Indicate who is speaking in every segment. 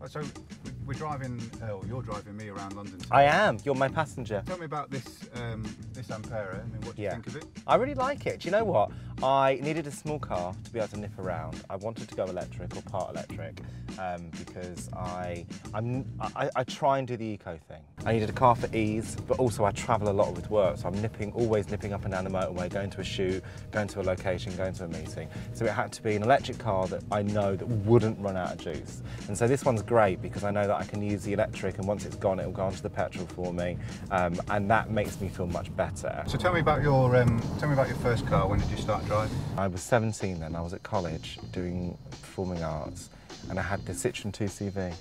Speaker 1: So we're driving, or you're driving me around London today.
Speaker 2: I am. You're my passenger.
Speaker 1: Tell me about this this Ampera. I mean, what do you think of it?
Speaker 2: I really like it. Do you know what? I needed a small car to be able to nip around. I wanted to go electric or part electric because I try and do the eco thing. I needed a car for ease, but also I travel a lot with work, so I'm always nipping up and down the motorway, going to a shoot, going to a location, going to a meeting. So it had to be an electric car that I know that wouldn't run out of juice. And so this one's great because I know that I can use the electric, and once it's gone, it'll go onto the petrol for me, and that makes me feel much better.
Speaker 1: So tell me about your first car. When did you start driving?
Speaker 2: I was 17 then. I was at college doing performing arts, and I had the Citroen 2CV,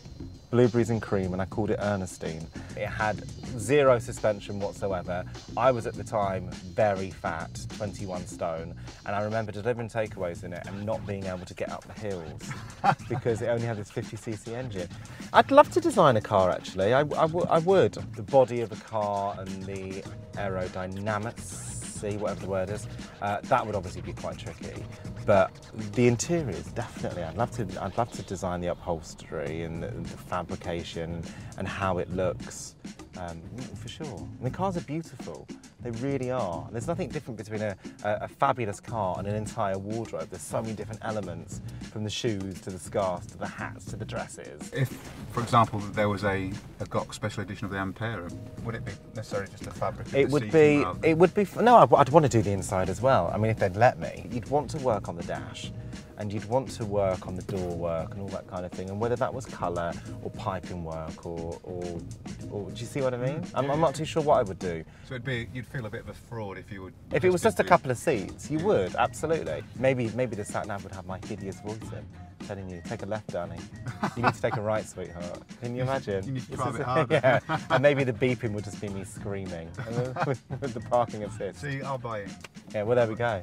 Speaker 2: blueberries and cream, and I called it Ernestine. It had zero suspension whatsoever. I was at the time very fat, 21 stone, and I remember delivering takeaways in it and not being able to get up the hills because it only had this 50cc engine. I'd love to design a car actually, I would. The body of a car and the aerodynamics, whatever the word is, that would obviously be quite tricky. But the interiors, definitely. I'd love to design the upholstery and the fabrication and how it looks, for sure. And the cars are beautiful. They really are. There's nothing different between a fabulous car and an entire wardrobe. There's so many different elements, from the shoes to the scarves to the hats to the dresses.
Speaker 1: If, for example, there was a Gok special edition of the Ampera, would it be necessarily just a fabric?
Speaker 2: It would be. No, I'd want to do the inside as well. I mean, if they'd let me, you'd want to work on the dash, and you'd want to work on the door work and all that kind of thing, and whether that was colour or piping work or do you see what I mean? I'm not too sure what I would do.
Speaker 1: So you'd feel a bit of a fraud if you would.
Speaker 2: If it was just a couple of seats, you would, absolutely. Maybe the sat nav would have my hideous voice in, telling you, take a left, darling. You need to take a right, sweetheart. Can you imagine?
Speaker 1: You need to try a bit harder.
Speaker 2: Yeah, and maybe the beeping would just be me screaming with the parking assist.
Speaker 1: See, I'll buy it.
Speaker 2: Yeah, well, there we go.